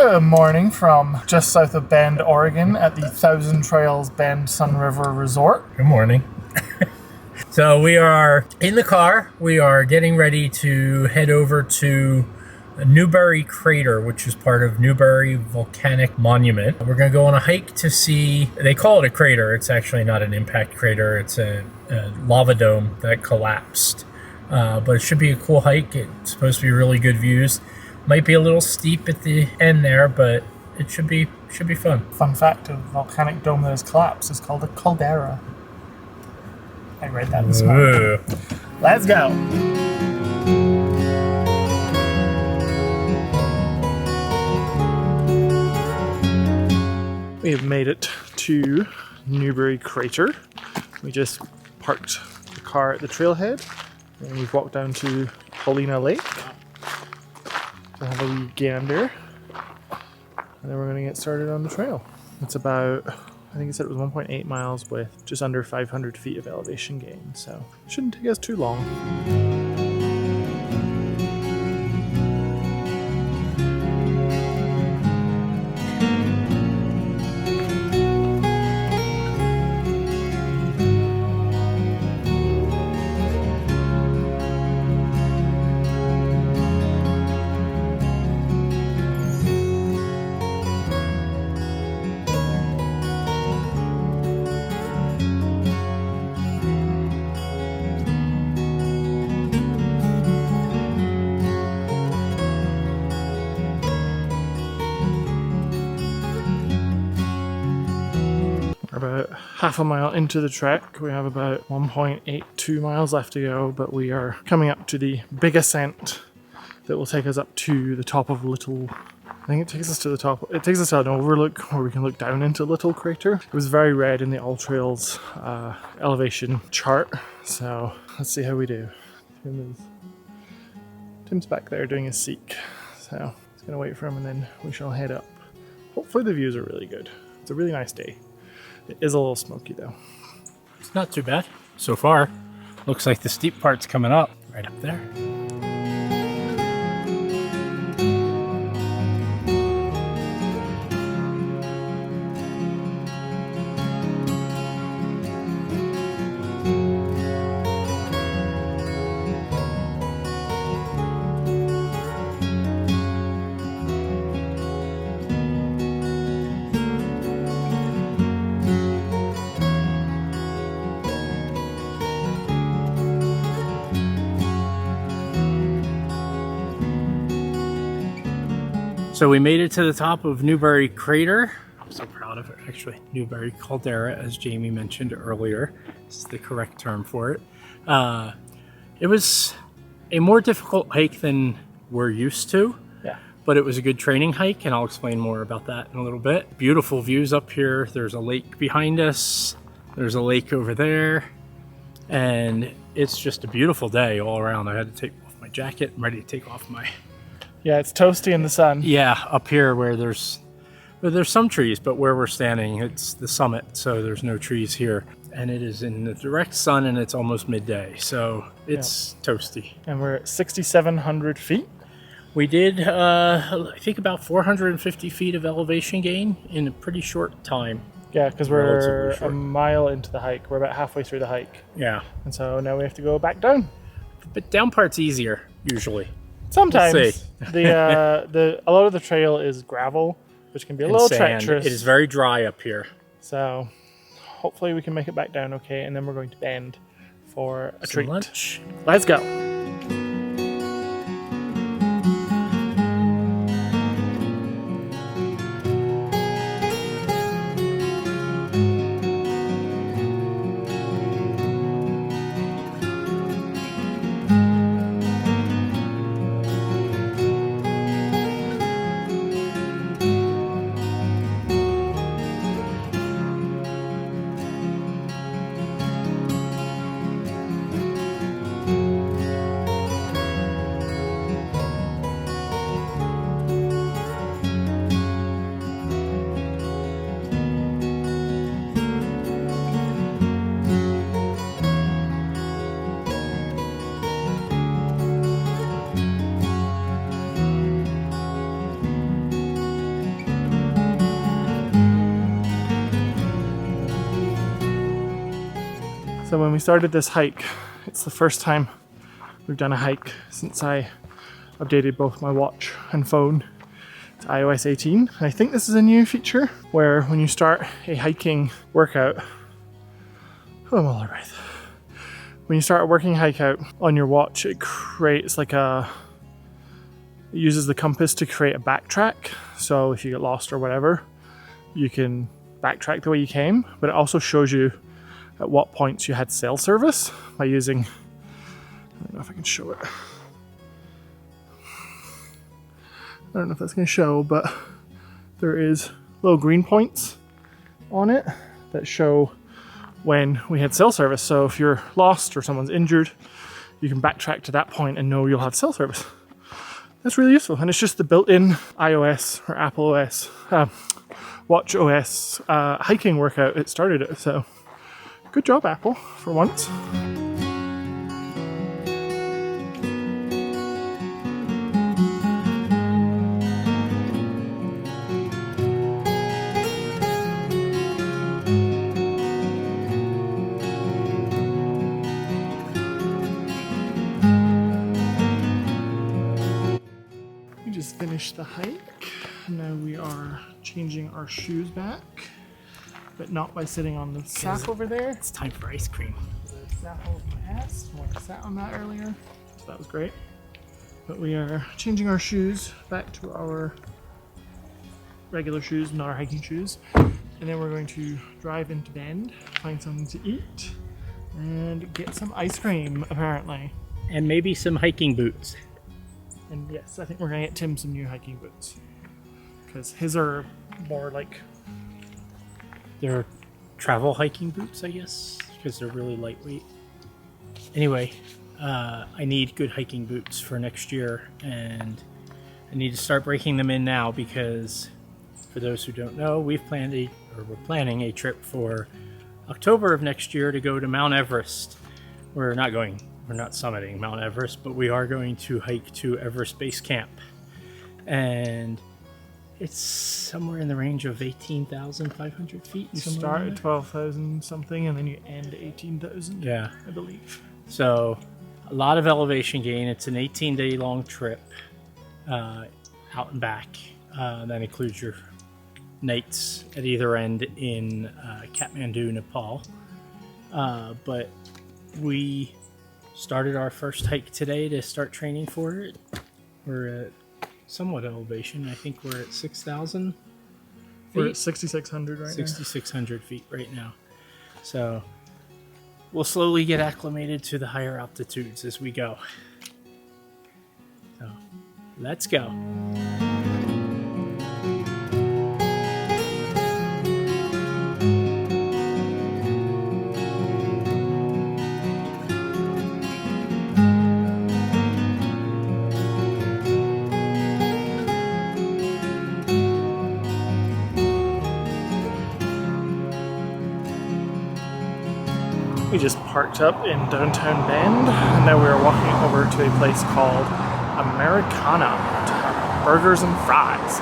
Good morning from just south of Bend, Oregon at the Thousand Trails Bend Sun River Resort. Good morning. So we are in the car. We are getting ready to head over to Newberry Crater, which is part of Newberry Volcanic Monument. We're going to go on a hike to see, they call it a crater. It's actually not an impact crater. It's a lava dome that collapsed. But it should be a cool hike. It's supposed to be really good views. Might be a little steep at the end there, but it should be fun. Fun fact, a volcanic dome that has collapsed is called a caldera. I read that this morning. Let's go. We have made it to Newberry Crater. We just parked the car at the trailhead and we've walked down to Paulina Lake to have a wee gander. And then we're going to get started on the trail. It's about, I think it said it was 1.8 miles with just under 500 feet of elevation gain, so it shouldn't take us too long. About half a mile into the trek. We have about 1.82 miles left to go, but we are coming up to the big ascent that will take us up to the top of Little, I think it takes us to the top, it takes us to an overlook where we can look down into Little Crater. It was very red in the All Trails elevation chart, so let's see how we do. Tim's back there doing his seek, so he's gonna wait for him and then we shall head up. Hopefully the views are really good. It's a really nice day. It is a little smoky though. It's not too bad so far. Looks like the steep part's coming up right up there. So we made it to the top of Newberry Crater. I'm so proud of it, actually. Newberry Caldera, as Jamie mentioned earlier. This is the correct term for it. It was a more difficult hike than we're used to. Yeah. But it was a good training hike, and I'll explain more about that in a little bit. Beautiful views up here. There's a lake behind us. There's a lake over there. And it's just a beautiful day all around. I had to take off my jacket. I'm ready to take off my... Yeah, it's toasty in the sun. Yeah, up here where there's some trees, but where we're standing, it's the summit, so there's no trees here. And it is in the direct sun and it's almost midday, so it's toasty. And we're at 6,700 feet. We did, I think about 450 feet of elevation gain in a pretty short time. Yeah, because we're a mile into the hike. We're about halfway through the hike. Yeah. And so now we have to go back down. But down part's easier, usually. Sometimes. We'll see. A lot of the trail is gravel, which can be a little sand. treacherous. It is very dry up here. So hopefully we can make it back down okay, and then we're going to Bend for a treat. Lunch. Let's go. So when we started this hike, it's the first time we've done a hike since I updated both my watch and phone to iOS 18. And I think this is a new feature where when you start a hiking workout, I'm all out of breath. When you start a working hike out on your watch, it creates like it uses the compass to create a backtrack. So if you get lost or whatever, you can backtrack the way you came, but it also shows you at what points you had cell service by using, I don't know if I can show it. I don't know if that's going to show, but there is little green points on it that show when we had cell service. So if you're lost or someone's injured, you can backtrack to that point and know you'll have cell service. That's really useful, and it's just the built-in iOS or Apple OS, Watch OS hiking workout. It started it, so good job, Apple, for once. Just finished the hike. Now we are changing our shoes back, but not by sitting on the sap over there. It's time for ice cream. The sap over my ass. I sat on that earlier, so that was great. But we are changing our shoes back to our regular shoes, not our hiking shoes. And then we're going to drive into Bend, find something to eat, and get some ice cream, apparently. And maybe some hiking boots. And yes, I think we're gonna get Tim some new hiking boots, because his are more like, They're travel hiking boots, I guess, because they're really lightweight. Anyway, I need good hiking boots for next year, and I need to start breaking them in now because, for those who don't know, we're planning a trip for October of next year to go to Mount Everest. We're not summiting Mount Everest, but we are going to hike to Everest Base Camp. And it's somewhere in the range of 18,500 feet. you start at 12,000 something and then you end at 18,000. Yeah. I believe. So a lot of elevation gain. It's an 18-day long trip out and back. That includes your nights at either end in Kathmandu, Nepal. But we started our first hike today to start training for it. We're at somewhat elevation. I think we're at 6,000 feet. We're at 6,600 right now. 6,600 feet right now. So we'll slowly get acclimated to the higher altitudes as we go. So let's go. We just parked up in downtown Bend, and now we are walking over to a place called Americana to have burgers and fries.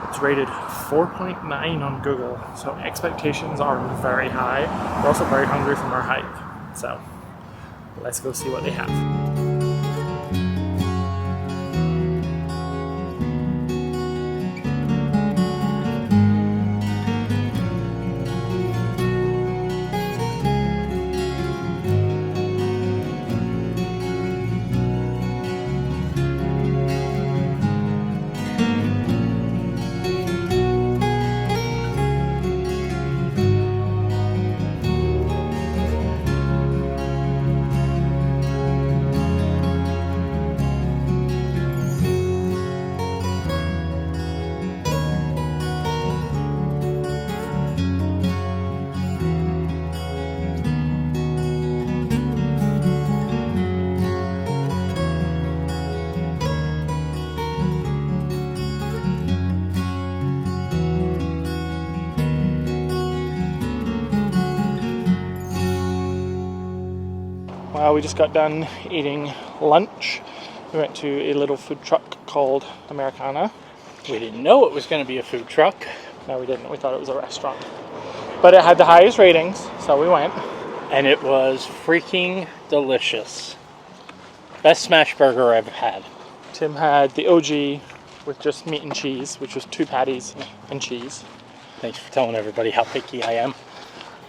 It's rated 4.9 on Google, so expectations are very high. We're also very hungry from our hike, so let's go see what they have. We just got done eating lunch. We went to a little food truck called Americana. We didn't know it was going to be a food truck. No, we didn't. We thought it was a restaurant. But it had the highest ratings, so we went. and it was freaking delicious. Best smash burger I've had. Tim had the OG with just meat and cheese, which was 2 patties and cheese. Thanks for telling everybody how picky I am.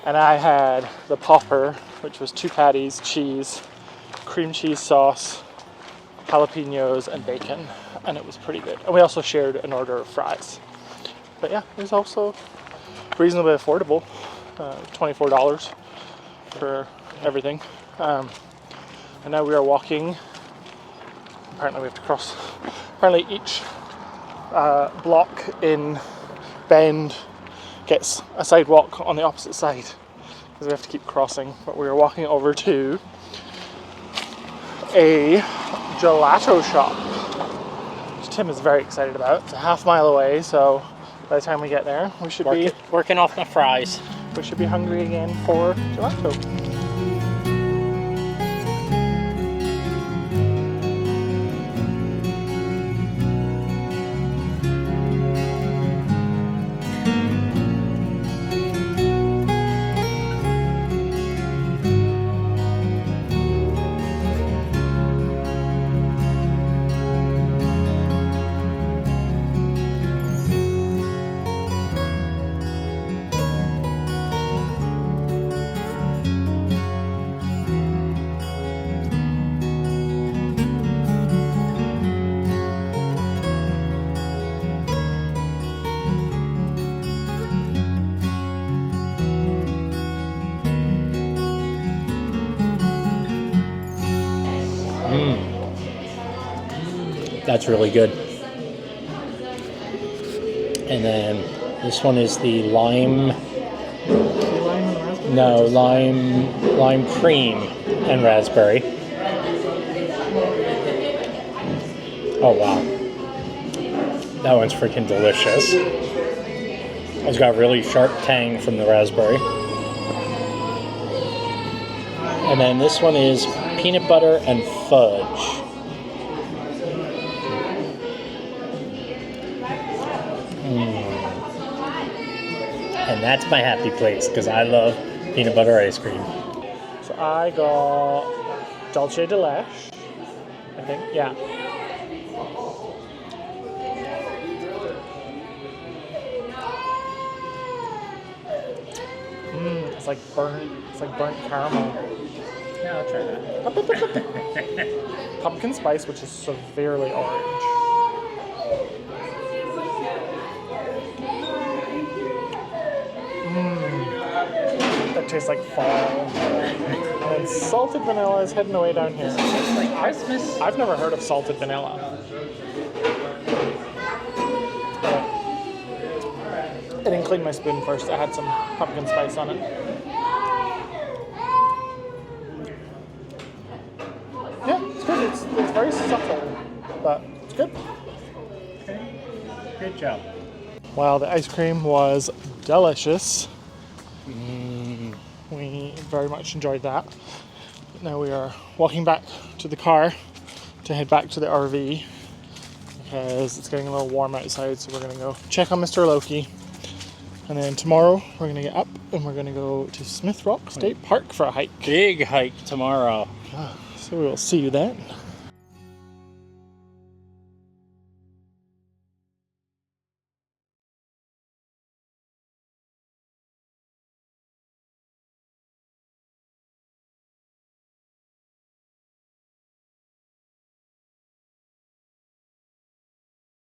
And I had the popper, which was 2 patties, cheese, cream cheese sauce, jalapenos, and bacon. And it was pretty good. And we also shared an order of fries. But yeah, it was also reasonably affordable. $24 for everything. And now we are walking. Apparently we have to cross. Apparently each block in Bend gets a sidewalk on the opposite side. Because we have to keep crossing. But we are walking over to a gelato shop, which Tim is very excited about. It's a half-mile away, so by the time we get there, we should be working off my fries. We should be hungry again for gelato. That's really good. And then this one is the lime cream and raspberry. Oh wow. That one's freaking delicious. It's got really sharp tang from the raspberry. And then this one is peanut butter and fudge. And that's my happy place because I love peanut butter ice cream. So I got dulce de leche, I think, yeah. It's like burnt caramel. Yeah, I'll try that. Pumpkin spice, which is severely orange. That tastes like fall. And then salted vanilla is heading away down here. It's like Christmas. I've never heard of salted vanilla. I didn't clean my spoon first. I had some pumpkin spice on it. Yeah, it's good. It's very subtle, but it's good. Okay. Good job. Wow, the ice cream was delicious. We very much enjoyed that. Now we are walking back to the car to head back to the RV because it's getting a little warm outside, so we're going to go check on Mr. Loki. And then tomorrow we're going to get up and we're going to go to Smith Rock State Park for a hike. Big hike tomorrow. So we will see you then.